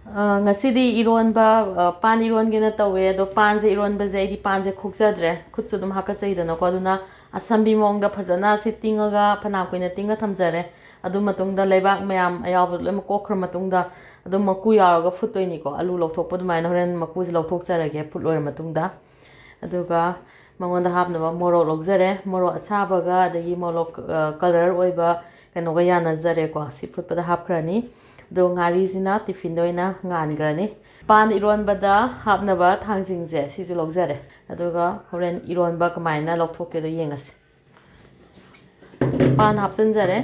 ꯉꯁꯤꯗꯤ 이론ꯕ ꯄꯥꯟ 이론ꯒꯦꯅ ꯇꯧꯋꯦ ꯑꯗꯣ ꯄꯥꯟꯁꯦ 이론ꯕꯁꯦ ꯑꯩꯗꯤ ꯄꯥꯟꯁꯦ ꯈꯣꯛꯆꯗ꯭ꯔꯦ ꯈꯨꯠꯁꯨ ꯑꯗꯨꯝ ꯍꯥꯀꯠꯆꯩꯗꯅꯀꯣ ꯑꯗꯨꯅ ꯑꯁꯝꯕꯤ ꯃꯑꯣꯡꯗ ꯐꯖꯅ ꯁꯤ ꯇꯤꯡꯉꯒ ꯐꯅꯥ ꯀꯨꯏꯅ ꯇꯤꯡꯉ ꯊꯝꯖꯔꯦ ꯑꯗꯨ ꯃꯇꯨꯡꯗ ꯂꯩꯕꯥꯛ ꯃꯌꯥꯝ ꯑꯌꯥꯎꯕꯗꯣ ꯂꯣꯏꯅꯃꯛ ꯀꯣꯛꯈ꯭ꯔ ꯃꯇꯨꯡꯗ ꯑꯗꯨꯝ ꯃꯀꯨ ꯌꯥꯎꯔꯒ ꯐꯨꯠꯇꯣꯏꯅꯤꯀꯣ ꯑꯂꯨ ꯂꯧꯊꯣꯛꯄ ꯑꯗꯨꯃꯥꯏꯅ ꯍꯣꯔꯦꯟ ꯃꯀꯨꯁꯦ ꯂꯧꯊꯣꯛꯆꯔꯒꯦ ꯐꯨꯠ ꯂꯣꯏꯔ ꯃꯇꯨꯡꯗ ꯑꯗꯨꯒ ꯃꯉꯣꯟꯗ ꯍꯥꯞꯅꯕ ꯃꯣꯔꯣꯛ ꯂꯧꯖꯔꯦ ꯃꯣꯔꯣꯛ ꯑꯁꯥꯕꯒ ꯑꯗꯒꯤ ꯃꯣꯔꯣꯛ ꯀꯂꯔ ꯑꯣꯏꯕ ꯀꯩꯅꯣꯒ ꯌꯥꯟꯅꯖꯔꯦꯀꯣ ꯁꯤ ꯐꯨꯠꯄꯗ ꯍꯥꯞꯈ꯭ꯔꯅꯤ ꯑꯗꯣ ꯉꯥꯔꯤꯁꯤꯅ ꯇꯤꯐꯤꯟꯗ ꯑꯣꯏꯅ ꯉꯥꯟꯈ꯭ꯔꯅꯤ ꯄꯥꯟ 이론ꯕꯗ ꯍꯥꯞꯅꯕ ꯊꯥꯡꯖꯤꯡꯁꯦ ꯁꯤꯁꯨ ꯂꯧꯖꯔꯦ ꯑꯗꯨꯒ ꯍꯣꯔꯦꯟ 이론ꯕ ꯀꯃꯥꯏꯅ ꯂꯧꯊꯣꯛꯀꯦꯗꯣ ꯌꯦꯡꯉꯁꯤ ꯄꯥꯟ ꯍꯥꯞꯆꯤꯟꯖꯔꯦ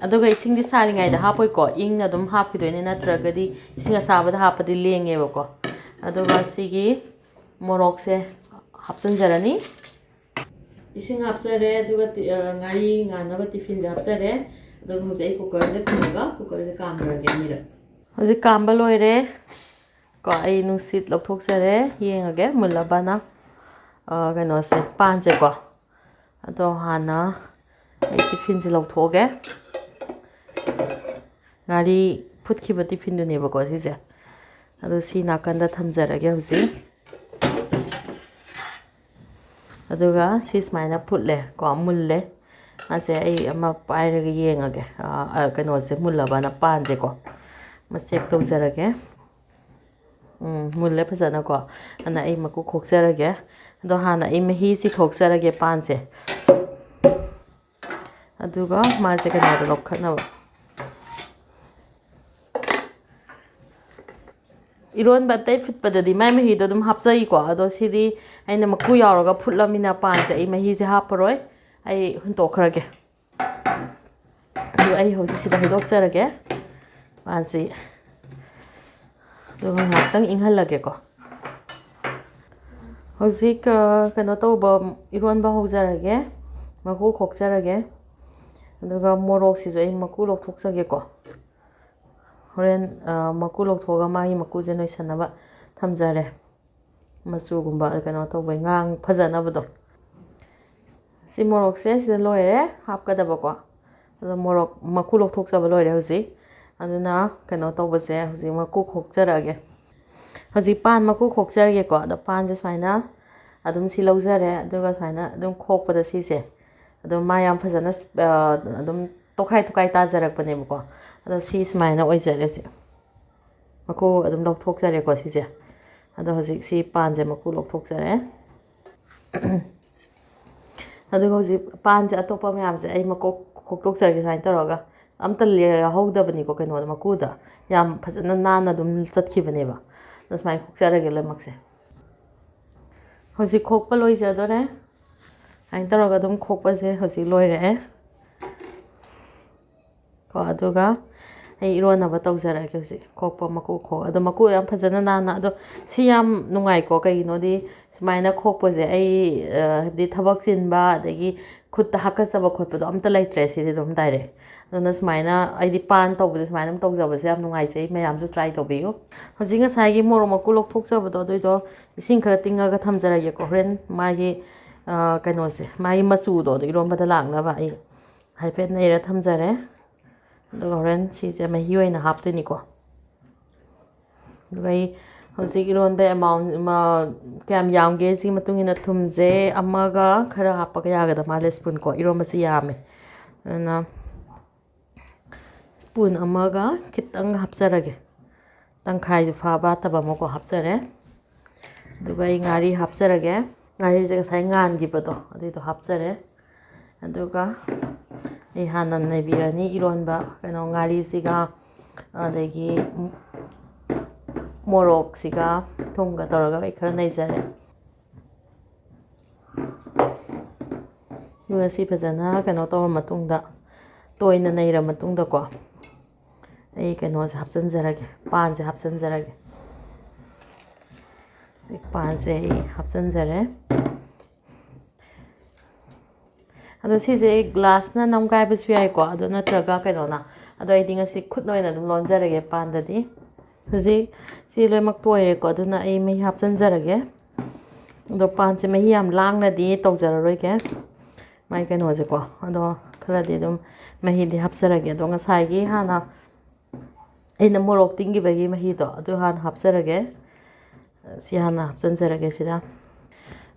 ꯑꯗꯨꯒ ꯏꯁꯤꯡꯗꯤ ꯁꯥꯔꯤꯉꯩꯗ ꯍꯥꯞꯄꯣꯏꯀꯣ ꯏꯪꯅ ꯑꯗꯨꯝ ꯍꯥꯞꯈꯤꯗꯣꯏꯅꯦ ꯅꯠꯇ꯭ꯔꯒꯗꯤ ꯏꯁꯤꯡ ꯑꯁꯥꯕꯗ ꯍꯥꯞꯄꯗꯤ ꯂꯦꯡꯉꯦꯕꯀꯣ ꯑꯗꯨꯒ ꯁꯤꯒꯤ ꯃꯣꯔꯣꯛꯁꯦ ꯍꯥꯞꯆꯤꯟꯖꯔꯅꯤ 이ꯁꯤꯡ ꯍꯥꯞꯆꯔꯦ ꯑꯗꯨꯒ ꯉꯥꯔꯤ ꯉꯥꯟꯅꯕ ꯇꯤꯐꯤꯟꯁꯦ ꯍꯥꯞꯆꯔꯦ ꯑꯗꯨꯒ ꯍꯧꯖꯤꯛ ꯑꯩ ꯀꯨꯀꯔꯁꯦ ꯈꯨꯝꯃꯒ ꯀꯨꯀꯔꯁꯦ ꯀꯥꯝꯈ꯭ꯔꯒꯦ ꯑꯅꯤꯔꯛ ꯍꯧꯖꯤꯛ ꯀꯥꯝꯕ ꯂꯣꯏꯔꯦ ꯀꯣ ꯑꯩ ꯅꯨꯡꯁꯤꯠ ꯂꯧꯊꯣꯛꯆꯔꯦ ꯌꯦꯡꯉꯒꯦ ꯃꯨꯜꯂꯕꯅ ꯀꯩꯅꯣꯁꯦ ꯄꯥꯟꯁꯦꯀꯣ ꯑꯗꯣ ꯍꯥꯟꯅ ꯑꯩ ꯇꯤꯐꯤꯟꯁꯦ ꯂꯧꯊꯣꯛꯑꯒꯦ ꯉꯥꯔꯤ ꯐꯨꯠꯈꯤꯕ ꯇꯤꯐꯤꯟꯗꯨꯅꯦꯕꯀꯣ ꯁꯤꯁꯦ ꯑꯗꯣ ꯁꯤ ꯅꯥꯀꯟꯗ ꯊꯝꯖꯔꯒꯦ ꯍꯧꯖꯤꯛ ꯑꯗꯨꯒ ꯁꯤ ꯁꯨꯃꯥꯏꯅ ꯐꯨꯠꯂꯦ ꯀꯣ ꯃꯨꯜꯂꯦ ꯃꯥꯁꯦ ꯑꯩ ꯑꯃ ꯄꯥꯏꯔꯒ ꯌꯦꯡꯉꯒꯦ ꯀꯩꯅꯣꯁꯦ ꯃꯨꯜꯂꯕꯅ ꯄꯥꯟꯁꯦꯀꯣ ꯆꯦꯛ ꯇꯧꯖꯔꯒꯦ ꯃꯨꯜꯂꯦ ꯐꯖꯅꯀꯣ ꯑꯗꯨꯅ ꯑꯩ ꯃꯀꯨ ꯈꯣꯛꯆꯔꯒꯦ ꯑꯗꯣ ꯍꯥꯟꯅ ꯑꯩ ꯃꯍꯤ ꯆꯤꯊꯣꯛꯆꯔꯒꯦ ꯄꯥꯟꯁꯦ ꯑꯗꯨꯒ ꯃꯥꯁꯦ ꯀꯩꯅꯣꯗ ꯂꯧꯈꯠꯅꯕ 이론ꯕ ꯑꯇꯩ ꯐꯨꯠꯄꯗꯗꯤ ꯃꯥꯏ ꯃꯍꯤꯗꯣ ꯑꯗꯨꯝ ꯍꯥꯞꯆꯩꯀꯣ ꯑꯗꯣ ꯁꯤꯗꯤ ꯑꯩꯅ ꯃꯀꯨ ꯌꯥꯎꯔꯒ ꯐꯨꯠꯂꯃꯤꯅ ꯄꯥꯟꯁꯦ ꯑꯩ ꯃꯍꯤꯁꯦ ꯍꯥꯞꯄꯔꯣꯏ ꯑꯩ ꯍꯨꯟꯇꯣꯛꯈ꯭ꯔꯒꯦ ꯑꯗꯨ ꯑꯩ ꯍꯧꯖꯤꯛ ꯁꯤꯗ ꯍꯩꯗꯣꯛꯆꯔꯒꯦ ꯄꯥꯟꯁꯤ ꯑꯗꯨꯒ ꯉꯥꯏꯍꯥꯛꯇꯪ ꯏꯪꯍꯜꯂꯒꯦꯀꯣ ꯍꯧꯖꯤꯛ ꯀꯩꯅꯣ ꯇꯧꯕ 이론ꯕ ꯍꯧꯖꯔꯒꯦ ꯃꯀꯨ ꯈꯣꯛꯆꯔꯒꯦ ꯑꯗꯨꯒ ꯃꯣꯔꯣꯛꯁꯤꯁꯨ ꯑꯩ ꯃꯀꯨ ꯂꯧꯊꯣꯛꯆꯒꯦꯀꯣ ꯍꯣꯔꯦꯟ ꯃꯀꯨ ꯂꯧꯊꯣꯛꯑꯒ ꯃꯥꯒꯤ ꯃꯀꯨꯁꯦ ꯅꯣꯏꯁꯟꯅꯕ ꯊꯝꯖꯔꯦ ꯃꯆꯨꯒꯨꯝꯕ ꯀꯩꯅꯣ ꯇꯧꯕꯩ ꯐꯖꯅꯕꯗꯣ ꯁꯤ ꯃꯣꯔꯣꯛꯁꯦ ꯁꯤꯗ ꯂꯣꯏꯔꯦ ꯍꯥꯞꯀꯗꯕꯀꯣ ꯑꯗꯣ ꯃꯣꯔꯣꯛ ꯃꯀꯨ ꯂꯧꯊꯣꯛꯆꯕ ꯂꯣꯏꯔꯦ ꯍꯧꯖꯤꯛ ꯑꯗꯨꯅ ꯀꯩꯅꯣ ꯇꯧꯕꯁꯦ ꯍꯧꯖꯤꯛ ꯃꯀꯨ ꯈꯣꯛꯆꯔꯛꯑꯒꯦ ꯍꯧꯖꯤꯛ ꯄꯥꯟ ꯃꯀꯨ ꯈꯣꯛꯆꯔꯒꯦꯀꯣ ꯑꯗꯣ ꯄꯥꯟꯁꯦ ꯁꯨꯃꯥꯏꯅ ꯑꯗꯨꯝ ꯁꯤ ꯂꯧꯖꯔꯦ ꯑꯗꯨꯒ ꯁꯨꯃꯥꯏꯅ ꯑꯗꯨꯝ ꯈꯣꯛꯄꯗ ꯁꯤꯁꯦ ꯑꯗꯨꯝ ꯃꯥ ꯌꯥꯝ ꯐꯖꯅ ꯑꯗꯨꯝ ꯇꯣꯈꯥꯏ ꯇꯣꯈꯥꯏ ꯇꯥꯖꯔꯛꯄꯅꯦꯕꯀꯣ ꯑꯗꯣ ꯁꯤ ꯁꯨꯃꯥꯏꯅ ꯑꯣꯏꯖꯔꯦ ꯍꯧꯖꯤꯛ ꯃꯀꯨ ꯑꯗꯨꯝ ꯂꯧꯊꯣꯛꯆꯔꯦꯀꯣ ꯁꯤꯁꯦ ꯑꯗꯣ ꯍꯧꯖꯤꯛ ꯁꯤ ꯄꯥꯟꯁꯦ ꯃꯀꯨ ꯂꯧꯊꯣꯛꯆꯔꯦ ꯑꯗꯨꯒ ꯍꯧꯖꯤꯛ ꯄꯥꯟꯁꯦ ꯑꯇꯣꯞꯄ ꯃꯌꯥꯝꯁꯦ ꯑꯩ ꯃꯀꯣꯛ ꯈꯣꯛꯇꯣꯛꯆꯔꯒꯦ ꯁꯨꯃꯥꯏꯅ ꯇꯧꯔꯒ ꯑꯝꯇ ꯌꯥꯎꯍꯧꯗꯕꯅꯤꯀꯣ ꯀꯩꯅꯣꯗ ꯃꯀꯨꯗ ꯌꯥꯝ ꯐꯖꯅ ꯅꯥꯟꯅ ꯑꯗꯨꯝ ꯆꯠꯈꯤꯕꯅꯦꯕ ꯑꯗꯣ ꯁꯨꯃꯥꯏꯅ ꯈꯣꯛꯆꯔꯒꯦ ꯂꯣꯏꯅꯃꯛꯁꯦ ꯍꯧꯖꯤꯛ ꯈꯣꯛꯄ ꯂꯣꯏꯖꯗꯣꯔꯦ ꯁꯨꯃꯥꯏꯅ ꯇꯧꯔꯒ ꯑꯗꯨꯝ ꯈꯣꯛꯄꯁꯦ ꯍꯧꯖꯤꯛ ꯂꯣꯏꯔꯛꯑꯦ ꯀꯣ ꯑꯗꯨꯒ ꯑꯩ ꯏꯔꯣꯟꯅꯕ ꯇꯧꯖꯔꯛꯑꯒꯦ ꯍꯧꯖꯤꯛ ꯈꯣꯛꯄ ꯃꯀꯨ ꯑꯗꯣ ꯃꯀꯨ ꯌꯥꯝ ꯐꯖꯅ ꯅꯥꯟꯅ ꯑꯗꯣ ꯁꯤ ꯌꯥꯝ ꯅꯨꯡꯉꯥꯏꯀꯣ ꯀꯩꯒꯤꯅꯣꯗꯤ ꯁꯨꯃꯥꯏꯅ ꯈꯣꯛꯄꯁꯦ ꯑꯩ ꯍꯥꯏꯕꯗꯤ ꯊꯕꯛ ꯆꯤꯟꯕ ꯑꯗꯒꯤ ꯈꯨꯠꯇ ꯍꯥꯀꯠꯆꯕ ꯈꯣꯠꯄꯗꯣ ꯑꯝꯇ ꯂꯩꯇ꯭ꯔꯦ ꯁꯤꯗꯤ ꯑꯗꯨꯝ ꯗꯥꯏꯔꯦꯛ ꯑꯗꯨꯅ ꯁꯨꯃꯥꯏꯅ ꯑꯩꯗꯤ ꯄꯥꯟ ꯇꯧꯕꯁꯦ ꯁꯨꯃꯥꯏꯅ ꯑꯗꯨꯝ ꯇꯧꯖꯕꯁꯦ ꯌꯥꯝ ꯅꯨꯡꯉꯥꯏꯖꯩ ꯃꯌꯥꯝꯁꯨ ꯇ꯭ꯔꯥꯏ ꯇꯧꯕꯤꯌꯨ ꯍꯧꯖꯤꯛ ꯉꯁꯥꯏꯒꯤ ꯃꯣꯔꯣꯛ ꯃꯀꯨ ꯂꯧꯊꯣꯛꯆꯕꯗꯣ ꯑꯗꯨꯏꯗꯣ ꯏꯁꯤꯡ ꯈꯔ ꯇꯤꯡꯉꯒ ꯊꯝꯖꯔꯒꯦꯀꯣ ꯍꯣꯔꯦꯟ ꯃꯥꯒꯤ ꯀꯩꯅꯣꯁꯦ ꯃꯥꯒꯤ ꯃꯆꯨꯗꯣ ꯑꯗꯨ 이론ꯕꯗ ꯂꯥꯛꯅꯕ ꯑꯩ ꯍꯥꯏꯐꯦꯠ ꯅꯩꯔ ꯊꯝꯖꯔꯦ ꯑꯗꯨꯒ ꯍꯣꯔꯦꯟ ꯁꯤꯁꯦ ꯃꯍꯤ ꯑꯣꯏꯅ ꯍꯥꯞꯇꯣꯏꯅꯤꯀꯣ ꯑꯗꯨꯒ ꯑꯩ ꯍꯧꯖꯤꯛ 이론ꯕ ꯑꯦꯃꯥꯎꯟ ꯀꯌꯥꯝ ꯌꯥꯝꯒꯦ ꯁꯤꯒꯤ ꯃꯇꯨꯡ ꯏꯟꯅ ꯊꯨꯝꯁꯦ ꯑꯃꯒ ꯈꯔ ꯍꯥꯞꯄꯒ ꯌꯥꯒꯗꯕ ꯃꯥꯜꯂꯦ ꯁ꯭ꯄꯨꯟꯀꯣ 이론ꯕꯁꯤ ꯌꯥꯝꯃꯦ ꯑꯗꯨꯅ ꯁ꯭ꯄꯨꯟ ꯑꯃꯒ ꯈꯤꯇꯪ ꯍꯥꯞꯆꯔꯒꯦ ꯇꯪꯈꯥꯏꯁꯨ ꯐꯥꯠꯇꯕ ꯑꯃꯀꯣ ꯍꯥꯞꯆꯔꯦ ꯑꯗꯨꯒ ꯑꯩ ꯉꯥꯔꯤ ꯍꯥꯞꯆꯔꯒꯦ ꯉꯥꯔꯤꯁꯦ ꯉꯁꯥꯏ ꯉꯥꯟꯈꯤꯕꯗꯣ ꯑꯗꯨꯏꯗꯣ ꯍꯥꯞꯆꯔꯦ ꯑꯗꯨꯒ ꯑꯩ ꯍꯥꯟꯅ ꯅꯩꯕꯤꯔꯅꯤ 이론ꯕ ꯀꯩꯅꯣ ꯉꯥꯔꯤꯁꯤꯒ ꯑꯗꯒꯤ ꯃꯣꯔꯣꯛꯁꯤꯒ ꯊꯨꯝꯒ ꯇꯧꯔꯒ ꯑꯩ ꯈꯔ ꯅꯩꯖꯔꯦ ꯑꯗꯨꯒ ꯁꯤ ꯐꯖꯅ ꯀꯩꯅꯣ ꯇꯧꯔ ꯃꯇꯨꯡꯗ ꯇꯣꯏꯅ ꯅꯩꯔ ꯃꯇꯨꯡꯗꯀꯣ ꯑꯩ ꯀꯩꯅꯣꯁꯦ ꯍꯥꯞꯆꯤꯟꯖꯔꯒꯦ ꯄꯥꯟꯁꯦ ꯍꯥꯞꯆꯤꯟꯖꯔꯒꯦ ꯄꯥꯟꯁꯦ ꯑꯩ ꯍꯥꯞꯆꯤꯟꯖꯔꯦ ꯑꯗꯣ ꯁꯤꯁꯦ ꯑꯩ ꯒ꯭ꯂꯥꯁꯅ ꯅꯝꯒꯥꯏꯕꯁꯨ ꯌꯥꯏꯀꯣ ꯑꯗꯣ ꯅꯠꯇ꯭ꯔꯒ ꯀꯩꯅꯣꯅ ꯑꯗꯣ ꯑꯩꯗꯤ ꯉꯁꯤ ꯈꯨꯠꯅ ꯑꯣꯏꯅ ꯑꯗꯨꯝ ꯂꯣꯟꯖꯔꯒꯦ ꯄꯥꯟꯗꯗꯤ ꯍꯧꯖꯤꯛ ꯁꯤ ꯂꯣꯏꯅꯃꯛ ꯇꯣꯏꯔꯦꯀꯣ ꯑꯗꯨꯅ ꯑꯩ ꯃꯍꯤ ꯍꯥꯞꯆꯤꯟꯖꯔꯒꯦ ꯑꯗꯣ ꯄꯥꯟꯁꯦ ꯃꯍꯤ ꯌꯥꯝ ꯂꯥꯡꯅꯗꯤ ꯇꯧꯖꯔꯔꯣꯏꯒꯦ ꯃꯥꯏ ꯀꯩꯅꯣꯁꯦꯀꯣ ꯑꯗꯣ ꯈꯔꯗꯤ ꯑꯗꯨꯝ ꯃꯍꯤꯗꯤ ꯍꯥꯞꯆꯔꯒꯦ ꯑꯗꯣ ꯉꯁꯥꯏꯒꯤ ꯍꯥꯟꯅ ꯑꯩꯅ ꯃꯣꯔꯣꯛ ꯇꯤꯡꯈꯤꯕꯒꯤ ꯃꯍꯤꯗꯣ ꯑꯗꯨ ꯍꯥꯟꯅ ꯍꯥꯞꯆꯔꯒꯦ ꯁꯤ ꯍꯥꯟꯅ ꯍꯥꯞꯆꯤꯟꯖꯔꯒꯦ ꯁꯤꯗ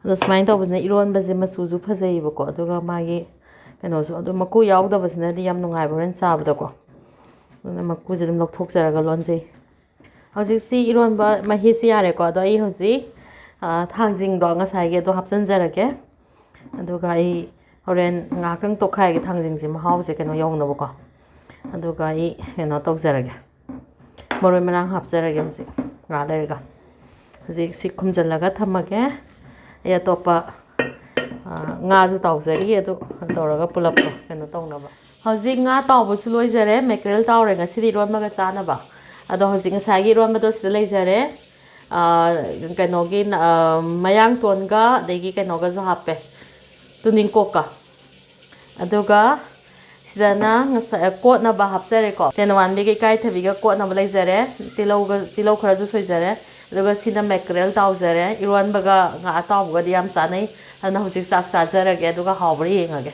ꯑꯗꯣ ꯁꯨꯃꯥꯏꯅ ꯇꯧꯕꯁꯤꯅ ꯏꯔꯣꯟꯕꯁꯦ ꯃꯆꯨꯁꯨ ꯐꯖꯩꯌꯦꯕꯀꯣ ꯑꯗꯨꯒ ꯃꯥꯒꯤ ꯀꯩꯅꯣꯁꯨ ꯑꯗꯨ ꯃꯀꯨ ꯌꯥꯎꯗꯕꯁꯤꯅꯗꯤ ꯌꯥꯝ ꯅꯨꯡꯉꯥꯏꯕ ꯍꯣꯔꯦꯟ ꯆꯥꯕꯗꯀꯣ ꯑꯗꯨꯅ ꯃꯀꯨꯁꯦ ꯑꯗꯨꯝ ꯂꯧꯊꯣꯛꯆꯔꯒ ꯂꯣꯟꯖꯩ ꯍꯧꯖꯤꯛꯁꯤ ꯏꯔꯣꯟꯕ ꯃꯍꯤꯁꯤ ꯌꯥꯔꯦꯀꯣ ꯑꯗꯣ ꯑꯩ ꯍꯧꯖꯤꯛ ꯊꯥꯡꯖꯤꯡꯗꯣ ꯉꯁꯥꯏꯒꯤ ꯑꯗꯣ ꯍꯥꯞꯆꯤꯟꯖꯔꯒꯦ ꯑꯗꯨꯒ ꯑꯩ ꯍꯣꯔꯦꯟ ꯉꯥꯏꯍꯥꯛꯇꯪ ꯇꯣꯠꯈꯥꯏꯒꯦ ꯊꯥꯡꯖꯤꯡꯁꯦ ꯃꯍꯥꯎꯁꯦ ꯀꯩꯅꯣ ꯌꯧꯅꯕꯀꯣ ꯑꯗꯨꯒ ꯑꯩ ꯀꯩꯅꯣ ꯇꯧꯖꯔꯒꯦ ꯃꯔꯣꯏ ꯃꯔꯥꯡ ꯍꯥꯞꯆꯔꯒꯦ ꯍꯧꯖꯤꯛ ꯉꯥꯏꯍꯥꯛ ꯂꯩꯔꯒ ꯍꯧꯖꯤꯛ ꯁꯤ ꯈꯨꯝꯖꯤꯜꯂꯒ ꯊꯝꯃꯒꯦ ꯑꯩ ꯑꯇꯣꯞꯄ ꯉꯥꯁꯨ ꯇꯥꯎꯖꯔꯤ ꯑꯗꯨ ꯇꯧꯔꯒ ꯄꯨꯂꯞꯇꯣ ꯀꯩꯅꯣ ꯇꯧꯅꯕ ꯍꯧꯖꯤꯛ ꯉꯥ ꯇꯥꯎꯕꯁꯨ ꯂꯣꯏꯖꯔꯦ ꯃꯦꯀꯔꯦꯜ ꯇꯥꯎꯔꯦ ꯉꯁꯤꯗꯤ ꯏꯔꯣꯟꯕꯒ ꯆꯥꯅꯕ ꯑꯗꯣ ꯍꯧꯖꯤꯛ ꯉꯁꯥꯏꯒꯤ ꯏꯔꯣꯟꯕꯗꯣ ꯁꯤꯗ ꯂꯩꯖꯔꯦ ꯀꯩꯅꯣꯒꯤ ꯃꯌꯥꯡꯇꯣꯟꯒ ꯑꯗꯒꯤ ꯀꯩꯅꯣꯒꯁꯨ ꯍꯥꯞꯄꯦ ꯇꯨꯅꯤꯡꯀꯣꯛꯀ ꯑꯗꯨꯒ ꯁꯤꯗꯅ ꯉꯁꯥꯏ ꯀꯣꯠꯅꯕ ꯍꯥꯞꯆꯔꯦꯀꯣ ꯇꯦꯅꯋꯥꯟꯕꯤꯒ ꯏꯀꯥꯏꯊꯕꯤꯒ ꯀꯣꯠꯅꯕ ꯂꯩꯖꯔꯦ ꯇꯤꯜꯍꯧ ꯈꯔꯁꯨ ꯁꯣꯏꯖꯔꯦ ꯑꯗꯨꯒ ꯁꯤꯅ ꯃꯦꯀꯔꯦꯜ ꯇꯥꯎꯖꯔꯦ ꯏꯔꯣꯟꯕꯒ ꯉꯥ ꯑꯇꯥꯎꯕꯒꯗꯤ ꯌꯥꯝ ꯆꯥꯅꯩ ꯑꯗꯨꯅ ꯍꯧꯖꯤꯛ ꯆꯥꯛ ꯆꯥꯖꯔꯒꯦ ꯑꯗꯨꯒ ꯍꯥꯎꯕ꯭ꯔꯥ ꯌꯦꯡꯉꯒꯦ